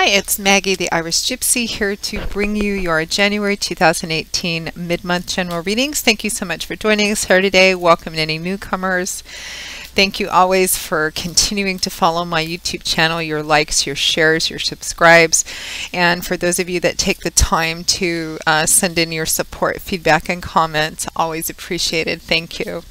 Hi, it's Maggie the Irish Gypsy here to bring you your January 2018 mid-month general readings. Thank you so much for joining us here today. Welcome to any newcomers. Thank you always for continuing to follow my YouTube channel, your likes, your shares, your subscribes, and for those of you that take the time to send in your support, feedback, and comments, always appreciated. Thank you.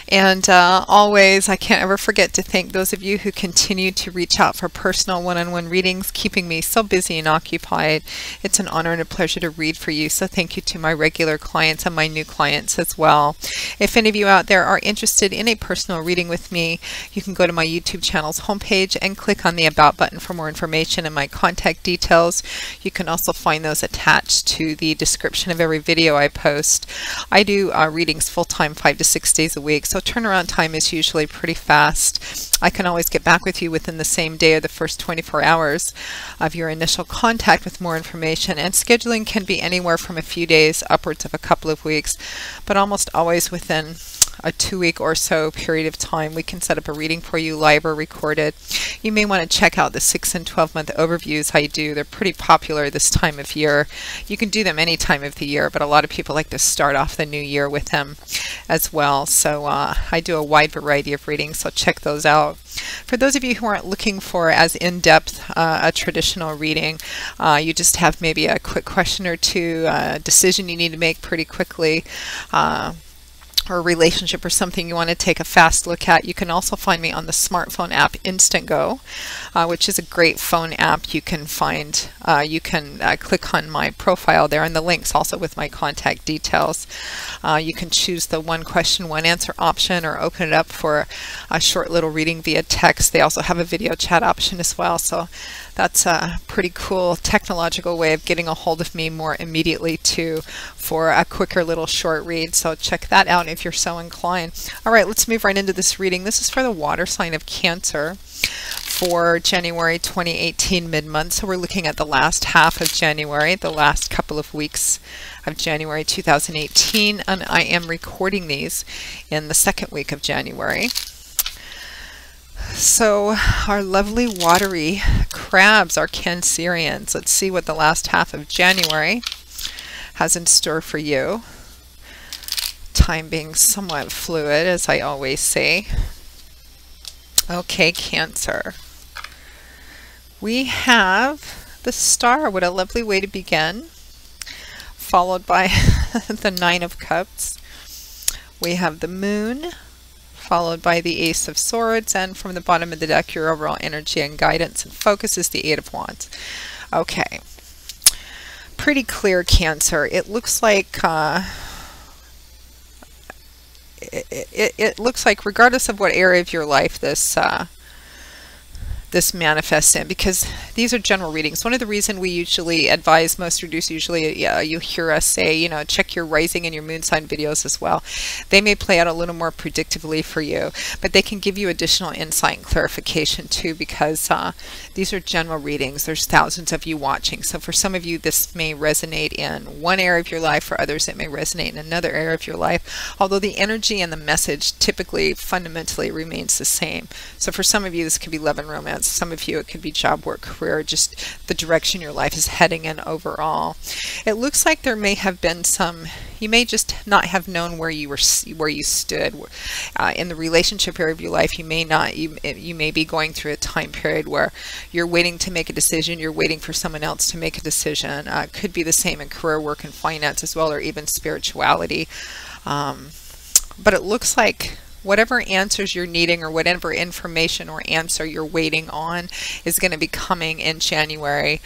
And always, I can't ever forget to thank those of you who continue to reach out for personal one-on-one readings, keeping me so busy and occupied. It's an honor and a pleasure to read for you, so thank you to my regular clients and my new clients as well. If any of you out there are interested in a personal reading with me, you can go to my YouTube channel's homepage and click on the About button for more information and my contact details. You can also find those attached to the description of every video I post. I do readings full-time 5 to 6 days a week, so turnaround time is usually pretty fast. I can always get back with you within the same day or the first 24 hours of your initial contact with more information, and scheduling can be anywhere from a few days upwards of a couple of weeks, but almost always within a 2-week or so period of time we can set up a reading for you, live or recorded. You may want to check out the 6 and 12-month overviews I do. They're pretty popular this time of year. You can do them any time of the year, but a lot of people like to start off the new year with them as well. So I do a wide variety of readings, so check those out. For those of you who aren't looking for as in-depth a traditional reading, you just have maybe a quick question or two, a decision you need to make pretty quickly, or a relationship or something you want to take a fast look at, you can also find me on the smartphone app Instantgo, which is a great phone app. You can find, you can click on my profile there, and the links also with my contact details. You can choose the one question, one answer option, or open it up for a short little reading via text. They also have a video chat option as well, so that's a pretty cool technological way of getting a hold of me more immediately too, for a quicker little short read. So check that out if you're so inclined. All right, let's move right into this reading. This is for the water sign of Cancer for January 2018 mid-month. So we're looking at the last half of January, the last couple of weeks of January 2018, and I am recording these in the second week of January. So our lovely watery crabs are Cancerians. Let's see what the last half of January has in store for you. Time being somewhat fluid, as I always say. Okay, Cancer. We have the Star. What a lovely way to begin. Followed by the Nine of Cups. We have the Moon, followed by the Ace of Swords, and from the bottom of the deck, your overall energy and guidance and focus is the Eight of Wands. Okay. Pretty clear, Cancer. It looks like it looks like regardless of what area of your life this this manifests in, because these are general readings. One of the reasons we usually advise most readers, usually you hear us say, you know, check your rising and your moon sign videos as well. They may play out a little more predictively for you, but they can give you additional insight and clarification too, because these are general readings. There's thousands of you watching. So for some of you, this may resonate in one area of your life. For others, it may resonate in another area of your life, although the energy and the message typically fundamentally remains the same. So for some of you, this could be love and romance. Some of you, it could be job, work, career, just the direction your life is heading in overall. It looks like there may have been some, you may just not have known where you stood in the relationship area of your life. You may not, you may be going through a time period where you're waiting to make a decision. You're waiting for someone else to make a decision. Could be the same in career, work, and finance as well, or even spirituality. But it looks like whatever answers you're needing, or whatever information or answer you're waiting on, is going to be coming in January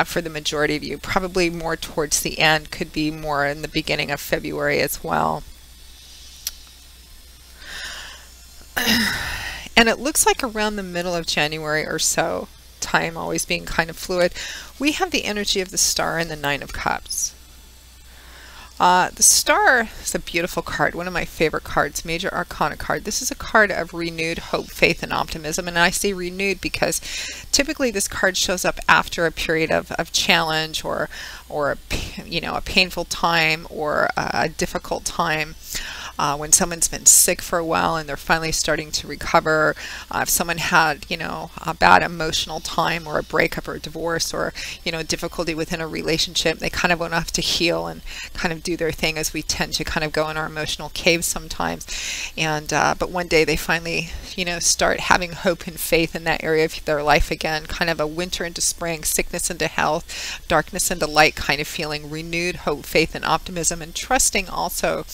for the majority of you. Probably more towards the end, could be more in the beginning of February as well. And it looks like around the middle of January or so, time always being kind of fluid, we have the energy of the Star and the Nine of Cups. The Star is a beautiful card, one of my favorite cards, Major Arcana card. This is a card of renewed hope, faith, and optimism. And I say renewed because typically this card shows up after a period of challenge, or you know, a painful time, or a difficult time. when someone's been sick for a while and they're finally starting to recover, if someone had, a bad emotional time or a breakup or a divorce or, difficulty within a relationship, they kind of won't have to heal and kind of do their thing, as we tend to kind of go in our emotional caves sometimes. And but one day they finally, start having hope and faith in that area of their life again, kind of a winter into spring, sickness into health, darkness into light kind of feeling, renewed hope, faith, and optimism, and trusting also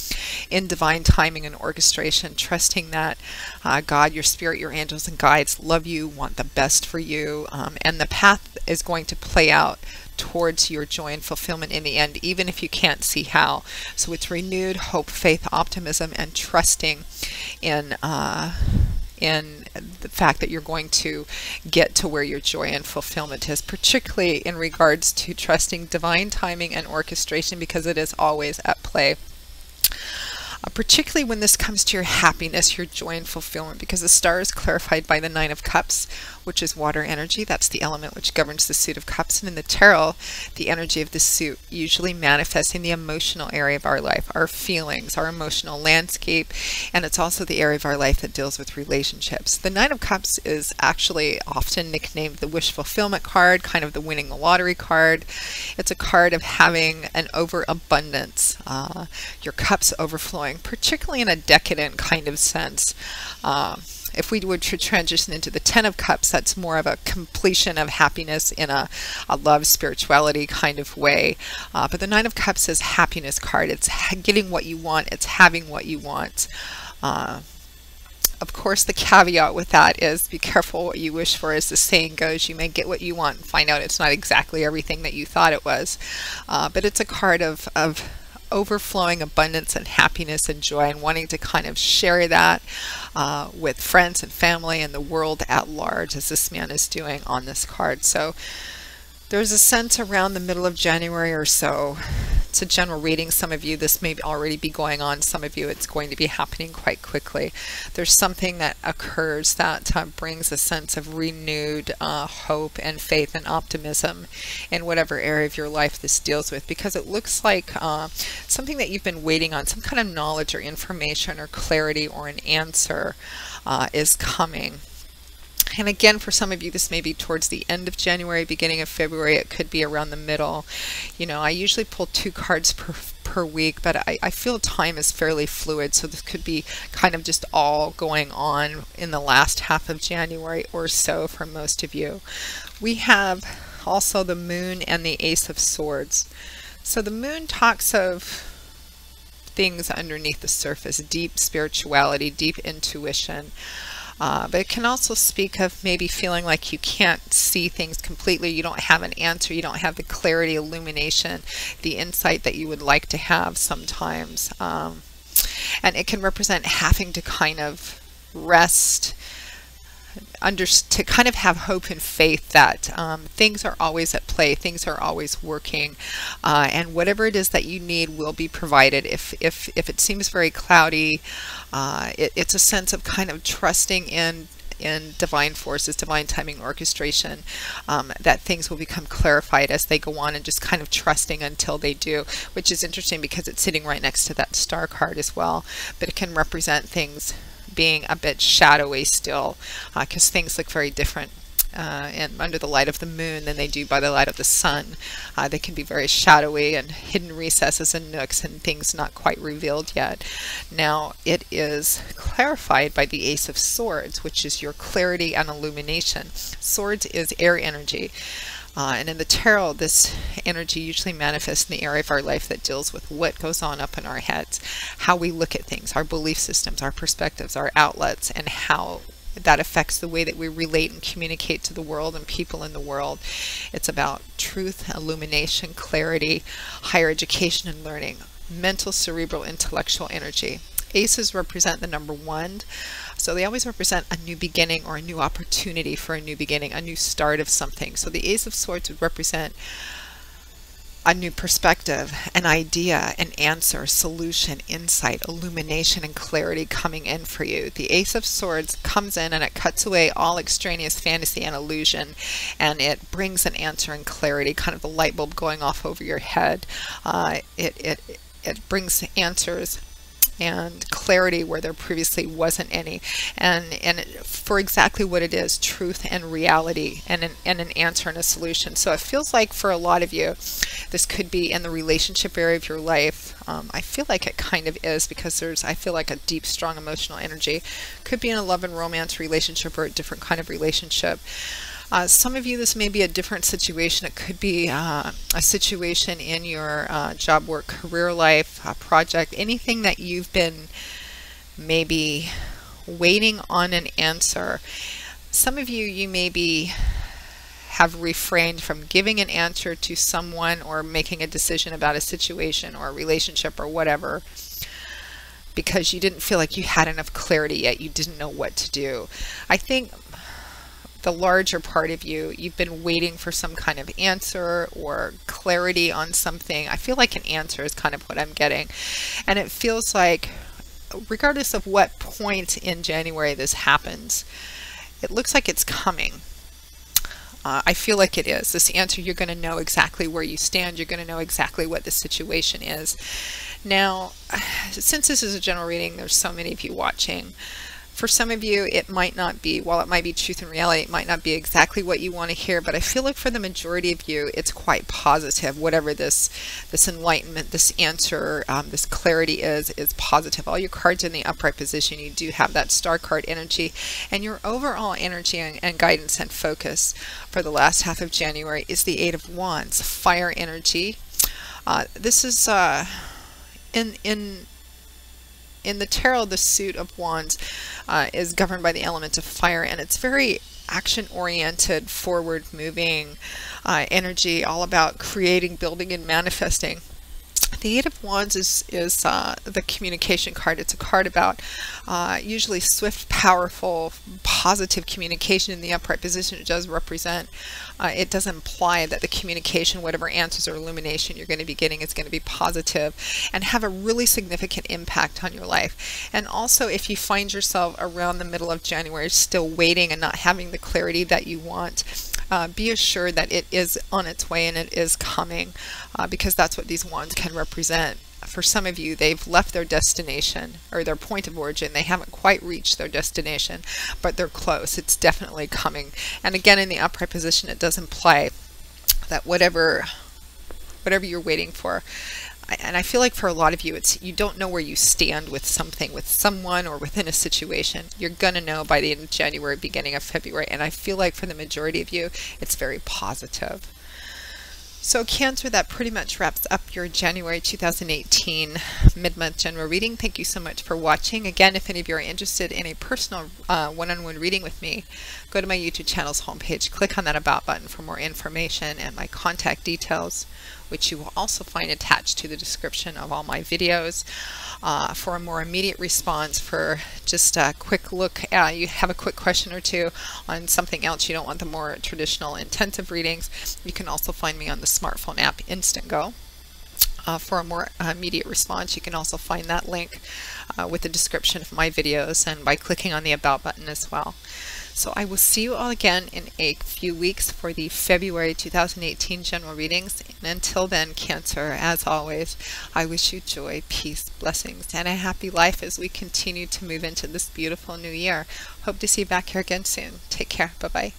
in divine timing and orchestration, trusting that God, your spirit, your angels and guides love you, want the best for you, and the path is going to play out towards your joy and fulfillment in the end, even if you can't see how. So it's renewed hope, faith, optimism, and trusting in the fact that you're going to get to where your joy and fulfillment is, particularly in regards to trusting divine timing and orchestration, because it is always at play. Particularly when this comes to your happiness, your joy and fulfillment, because the star is clarified by the Nine of Cups, which is water energy. That's the element which governs the suit of cups. And in the tarot, the energy of the suit usually manifests in the emotional area of our life, our feelings, our emotional landscape, and it's also the area of our life that deals with relationships. The Nine of Cups is actually often nicknamed the wish fulfillment card, kind of the winning the lottery card. It's a card of having an overabundance, your cups overflowing, particularly in a decadent kind of sense. If we were to transition into the Ten of Cups, that's more of a completion of happiness in a love, spirituality kind of way. But the Nine of Cups is happiness card. It's getting what you want. It's having what you want. Of course, the caveat with that is be careful what you wish for. As the saying goes, you may get what you want and find out it's not exactly everything that you thought it was. But it's a card of overflowing abundance and happiness and joy, and wanting to kind of share that with friends and family and the world at large, as this man is doing on this card. So there's a sense around the middle of January or so. It's a general reading. Some of you, this may already be going on. Some of you, it's going to be happening quite quickly. There's something that occurs that brings a sense of renewed hope and faith and optimism in whatever area of your life this deals with, because it looks like something that you've been waiting on, some kind of knowledge or information or clarity or an answer is coming. And again, for some of you, this may be towards the end of January, beginning of February. It could be around the middle. I usually pull 2 cards per week, but I feel time is fairly fluid. So this could be kind of just all going on in the last half of January or so for most of you. We have also the Moon and the Ace of Swords. So the Moon talks of things underneath the surface, deep spirituality, deep intuition. But it can also speak of maybe feeling like you can't see things completely. You don't have an answer. You don't have the clarity, illumination, the insight that you would like to have sometimes. And it can represent having to kind of rest, to kind of have hope and faith that things are always at play, things are always working, and whatever it is that you need will be provided. If it seems very cloudy, it's a sense of kind of trusting in divine forces, divine timing, orchestration, that things will become clarified as they go on, and just kind of trusting until they do, which is interesting because it's sitting right next to that star card as well. But it can represent things being a bit shadowy still, because things look very different and under the light of the moon than they do by the light of the sun. They can be very shadowy and hidden recesses and nooks and things not quite revealed yet. Now it is clarified by the Ace of Swords, which is your clarity and illumination. Swords is air energy. And in the tarot, this energy usually manifests in the area of our life that deals with what goes on up in our heads, how we look at things, our belief systems, our perspectives, our outlets, and how that affects the way that we relate and communicate to the world and people in the world. It's about truth, illumination, clarity, higher education and learning, mental, cerebral, intellectual energy. Aces represent the number 1. So they always represent a new beginning or a new opportunity for a new beginning, a new start of something. So the Ace of Swords would represent a new perspective, an idea, an answer, solution, insight, illumination, and clarity coming in for you. The Ace of Swords comes in and it cuts away all extraneous fantasy and illusion, and it brings an answer and clarity, kind of the light bulb going off over your head. It brings answers and clarity where there previously wasn't any, and for exactly what it is, truth and reality, and an answer and a solution. So it feels like for a lot of you, this could be in the relationship area of your life. I feel like it kind of is, because I feel like a deep, strong emotional energy. Could be in a love and romance relationship or a different kind of relationship. Some of you, this may be a different situation. It could be a situation in your job, work, career life, project, anything that you've been maybe waiting on an answer. Some of you, you maybe have refrained from giving an answer to someone or making a decision about a situation or a relationship or whatever, because you didn't feel like you had enough clarity yet. You didn't know what to do. I think the larger part of you, you've been waiting for some kind of answer or clarity on something. I feel like an answer is kind of what I'm getting. And it feels like, regardless of what point in January this happens, it looks like it's coming. I feel like it is. This answer, you're going to know exactly where you stand. You're going to know exactly what the situation is. Now, since this is a general reading, there's so many of you watching. For some of you, it might not be, while it might be truth and reality, it might not be exactly what you want to hear, but I feel like for the majority of you, it's quite positive. Whatever this enlightenment, this answer, this clarity is positive. All your cards in the upright position, you do have that star card energy, and your overall energy and guidance and focus for the last half of January is the Eight of Wands, fire energy. This is in the tarot, the suit of wands is governed by the element of fire, and it's very action-oriented, forward-moving energy, all about creating, building, and manifesting. The Eight of Wands is the communication card. It's a card about usually swift, powerful, positive communication in the upright position. It does represent, it does imply that the communication, whatever answers or illumination you're going to be getting, is going to be positive and have a really significant impact on your life. And also, if you find yourself around the middle of January still waiting and not having the clarity that you want, be assured that it is on its way and it is coming, because that's what these wands can represent. For some of you, they've left their destination or their point of origin. They haven't quite reached their destination, but they're close. It's definitely coming. And again, in the upright position, it does imply that whatever you're waiting for, and I feel like for a lot of you, it's you don't know where you stand with something, with someone, or within a situation. You're going to know by the end of January, beginning of February. And I feel like for the majority of you, it's very positive. So Cancer, that pretty much wraps up your January 2018 mid-month general reading. Thank you so much for watching. Again, if any of you are interested in a personal one-on-one reading with me, go to my YouTube channel's homepage, click on that About button for more information and my contact details, which you will also find attached to the description of all my videos. For a more immediate response, for just a quick look, you have a quick question or two on something else, you don't want the more traditional intensive readings, you can also find me on the smartphone app Instantgo. For a more immediate response, you can also find that link with the description of my videos and by clicking on the About button as well. So I will see you all again in a few weeks for the February 2018 general readings. And until then, Cancer, as always, I wish you joy, peace, blessings, and a happy life as we continue to move into this beautiful new year. Hope to see you back here again soon. Take care. Bye-bye.